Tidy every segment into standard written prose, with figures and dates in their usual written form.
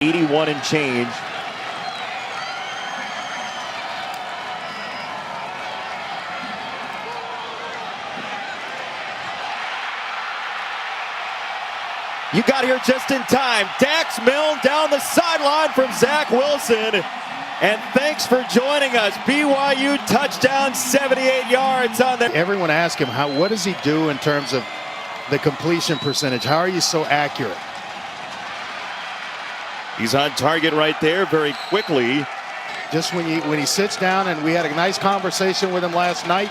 81 and change. You got here just in time. Dax Milne down the sideline from Zach Wilson. And thanks for joining us. BYU touchdown, 78 yards on the... Everyone asked him, what does he do in terms of the completion percentage? How are you so accurate? He's on target right there very quickly. Just when he sits down, and we had a nice conversation with him last night.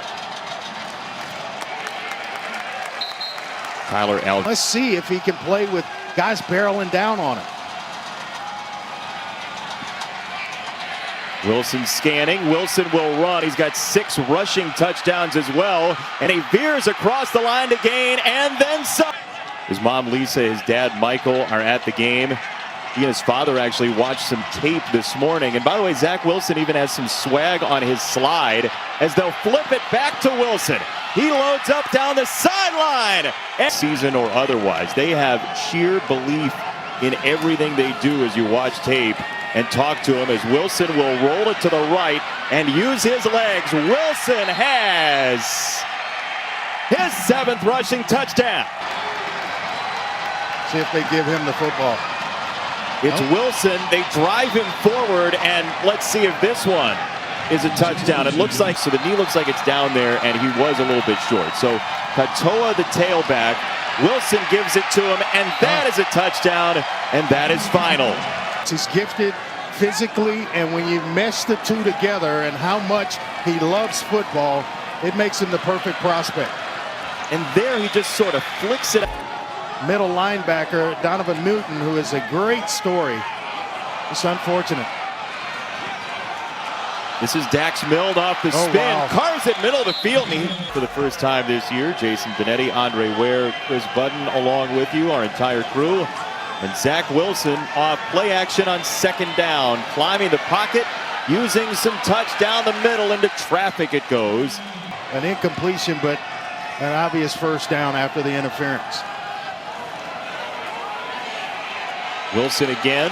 Tyler Al. Let's see if he can play with guys barreling down on him. Wilson scanning. Wilson will run. He's got 6 rushing touchdowns as well. And he veers across the line to gain, and then some. His mom Lisa, his dad Michael are at the game. He and his father actually watched some tape this morning. And by the way, Zach Wilson even has some swag on his slide as they'll flip it back to Wilson. He loads up down the sideline. Season or otherwise, they have sheer belief in everything they do as you watch tape and talk to him as Wilson will roll it to the right and use his legs. Wilson has his 7th rushing touchdown. See if they give him the football. It's Wilson. They drive him forward, and let's see if this one is a touchdown. It looks like, so the knee looks like it's down there, and he was a little bit short. So Katoa, the tailback, Wilson gives it to him, and that is a touchdown, and that is final. He's gifted physically, and when you mesh the two together and how much he loves football, it makes him the perfect prospect. And there he just sort of flicks it. Middle linebacker Donovan Newton, who is a great story. It's unfortunate. This is Dax Milne off the spin. Wow. Cars it middle of the field. For the first time this year, Jason Benetti, Andre Ware, Chris Budden along with you, our entire crew. And Zach Wilson off play action on 2nd down, climbing the pocket, using some touch down the middle into traffic it goes. An incompletion, but an obvious first down after the interference. Wilson again,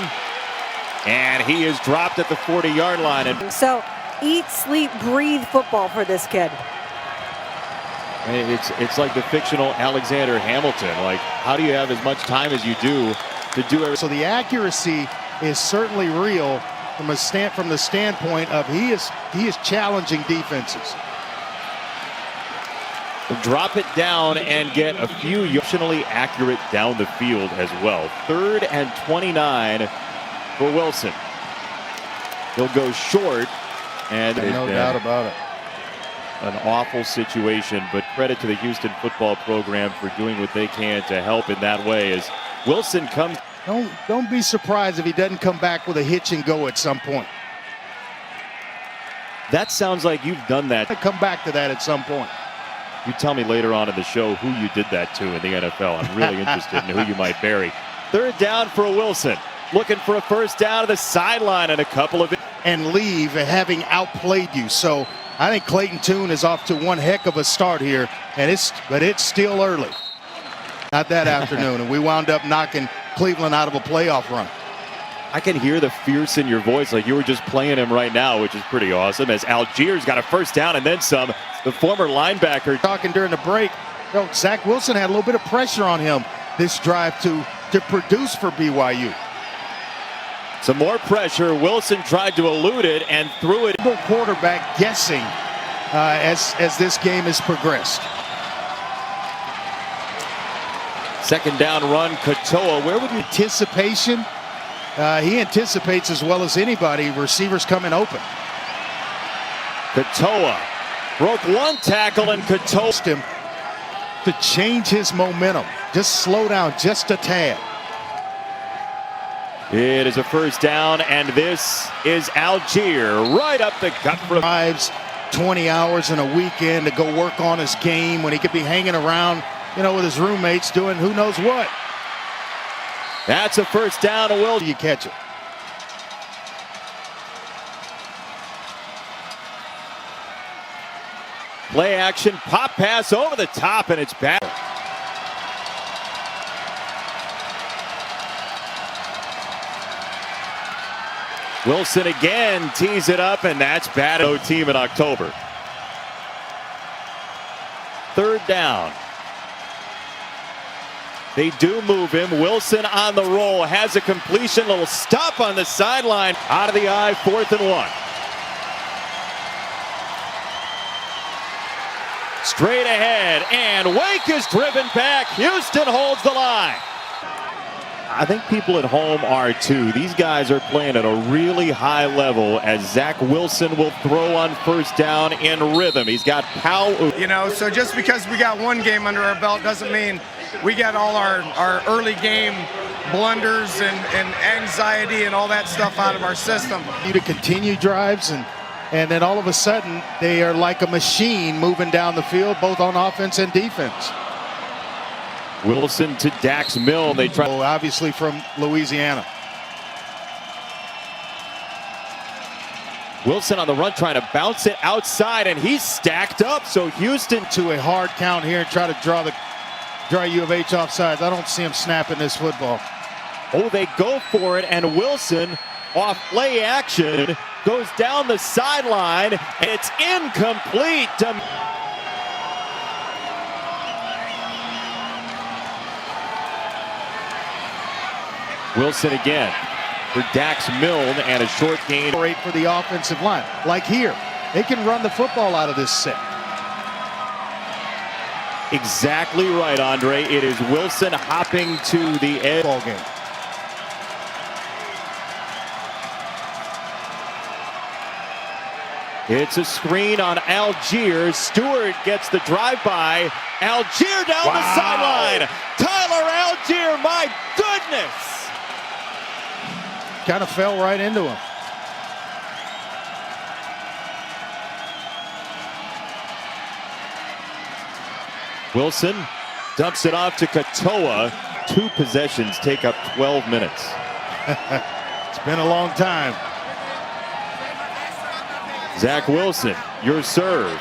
and he is dropped at the 40-yard line. And so eat, sleep, breathe football for this kid. It's like the fictional Alexander Hamilton. Like, how do you have as much time as you do to do everything? So the accuracy is certainly real from the standpoint of he is challenging defenses. Drop it down and get a few emotionally accurate down the field as well. 3rd and 29 for Wilson. He'll go short, and no doubt about it. An awful situation, but credit to the Houston football program for doing what they can to help in that way as Wilson comes. Don't be surprised if he doesn't come back with a hitch and go at some point. That sounds like you've done that. Come back to that at some point. You tell me later on in the show who you did that to in the NFL. I'm really interested in who you might bury. 3rd down for Wilson. Looking for a first down to the sideline and a couple of... And leave having outplayed you. So I think Clayton Tune is off to one heck of a start here. But it's still early. Not that afternoon. And we wound up knocking Cleveland out of a playoff run. I can hear the fierce in your voice like you were just playing him right now, which is pretty awesome, as Algiers got a first down and then some. The former linebacker talking during the break. Zach Wilson had a little bit of pressure on him this drive to produce for BYU. Some more pressure. Wilson tried to elude it and threw it. Quarterback guessing as this game has progressed. 2nd down run, Katoa. Where would you... Anticipation. He anticipates as well as anybody. Receivers coming open. Katoa broke one tackle, and Katoa him to change his momentum. Just slow down just a tad. It is a first down, and this is Algier right up the gut for... Drives 20 hours in a weekend to go work on his game when he could be hanging around, with his roommates doing who knows what. That's a first down. Will you catch it? Play action, pop pass over the top, and it's back. Wilson again tees it up, and that's bad. No team in October. Third down. They do move him. Wilson on the roll, has a completion, little stop on the sideline. Out of the eye, 4th and 1. Straight ahead, and Wake is driven back. Houston holds the line. I think people at home are too. These guys are playing at a really high level as Zach Wilson will throw on first down in rhythm. He's got power. You know, so just because we got one game under our belt doesn't mean we got all our early game blunders and anxiety and all that stuff out of our system. You to continue drives, and then all of a sudden they are like a machine moving down the field, both on offense and defense. Wilson to Dax Milne. They try. Obviously from Louisiana. Wilson on the run trying to bounce it outside, and he's stacked up. So Houston to a hard count here and try to draw U of H offsides. I don't see him snapping this football. Oh, they go for it, and Wilson off play action goes down the sideline, and it's incomplete. Wilson again for Dax Milne, and a short gain. Great for the offensive line. Like here, they can run the football out of this set. Exactly right, Andre. It is Wilson hopping to the edge. Ball game. It's a screen on Algier. Stewart gets the drive-by. Algier down the sideline. Tyler Algier, my goodness! Kind of fell right into him. Wilson dumps it off to Katoa. 2 possessions take up 12 minutes. It's been a long time. Zach Wilson, your serve.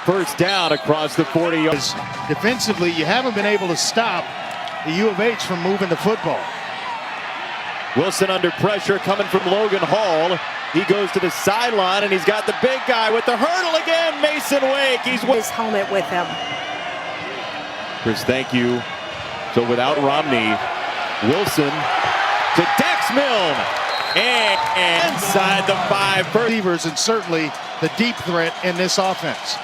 First down across the 40 yards. Defensively, you haven't been able to stop the U of H from moving the football. Wilson under pressure coming from Logan Hall. He goes to the sideline, and he's got the big guy with the hurdle again, Mason Wake. He's with his helmet with him. Chris, thank you. So without Romney, Wilson to Dax Milne. And inside the 5. Receivers, and certainly the deep threat in this offense.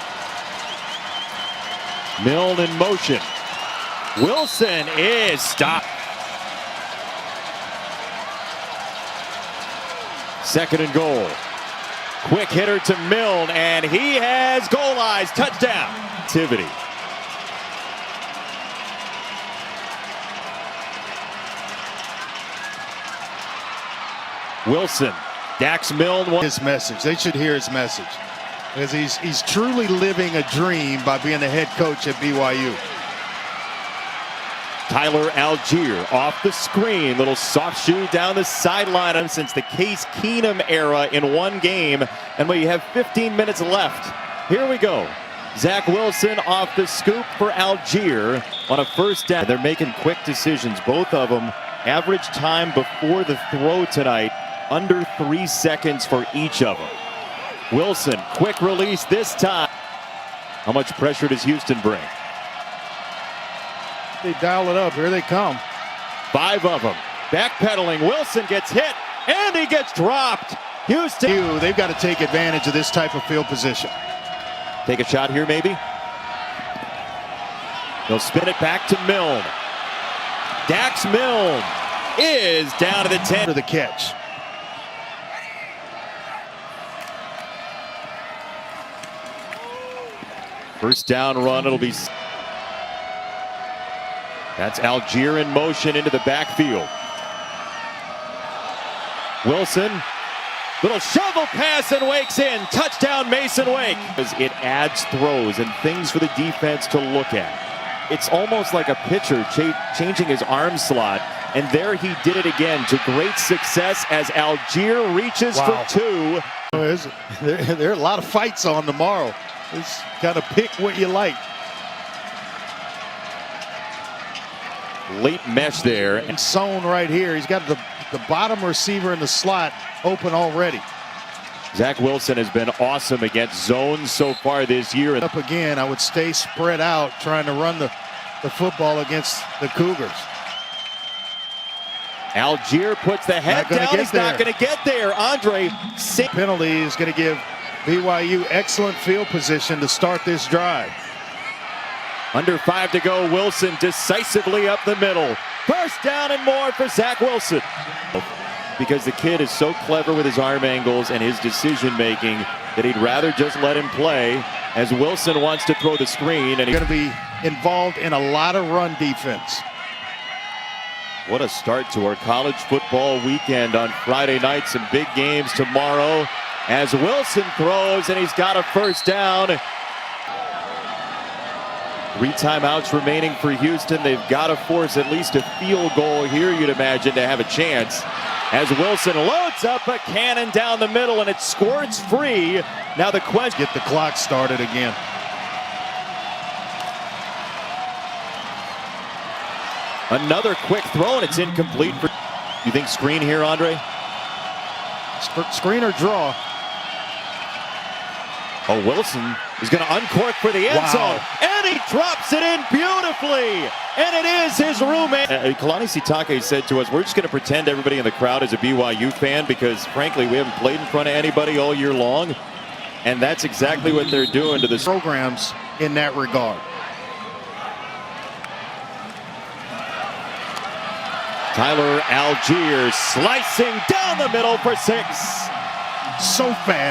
Milne in motion. Wilson is stopped. 2nd and goal. Quick hitter to Milne, and he has goal eyes. Touchdown. Activity. Wilson, Dax Milne. His message. They should hear his message, because he's truly living a dream by being the head coach at BYU. Tyler Algier off the screen, little soft shoe down the sideline since the Case Keenum era in one game, and we have 15 minutes left. Here we go. Zach Wilson off the scoop for Algier on a first down. They're making quick decisions, both of them. Average time before the throw tonight, under 3 seconds for each of them. Wilson, quick release this time. How much pressure does Houston bring? They dial it up. Here they come. 5 of them. Backpedaling. Wilson gets hit, and he gets dropped. Houston. They've got to take advantage of this type of field position. Take a shot here, maybe. They'll spin it back to Milne. Dax Milne is down to the 10. For the catch. First down run. It'll be. That's Algier in motion into the backfield. Wilson, little shovel pass, and Wake's in. Touchdown, Mason Wake. It adds throws and things for the defense to look at. It's almost like a pitcher changing his arm slot, and there he did it again to great success as Algier reaches for 2. There are a lot of fights on tomorrow. Just kind of pick what you like. Late mesh there. And zone right here. He's got the the bottom receiver in the slot open already. Zach Wilson has been awesome against zones so far this year. Up again, I would stay spread out trying to run the football against the Cougars. Algier puts the head down. He's not going to get there. Andre, penalty is going to give BYU excellent field position to start this drive. Under 5 to go. Wilson decisively up the middle. First down and more for Zach Wilson. Because the kid is so clever with his arm angles and his decision making that he'd rather just let him play, as Wilson wants to throw the screen. And he's going to be involved in a lot of run defense. What a start to our college football weekend on Friday night. Some big games tomorrow as Wilson throws, and he's got a first down. 3 timeouts remaining for Houston. They've got to force at least a field goal here, you'd imagine, to have a chance. As Wilson loads up a cannon down the middle, and it squirts free. Now the question... Get the clock started again. Another quick throw, and it's incomplete. You think screen here, Andre? Screen or draw? Oh, Wilson is going to uncork for the end zone, and he drops it in beautifully, and it is his roommate. Kalani Sitake said to us, we're just going to pretend everybody in the crowd is a BYU fan because, frankly, we haven't played in front of anybody all year long, and that's exactly what they're doing to this programs in that regard. Tyler Algier slicing down the middle for 6. So fast.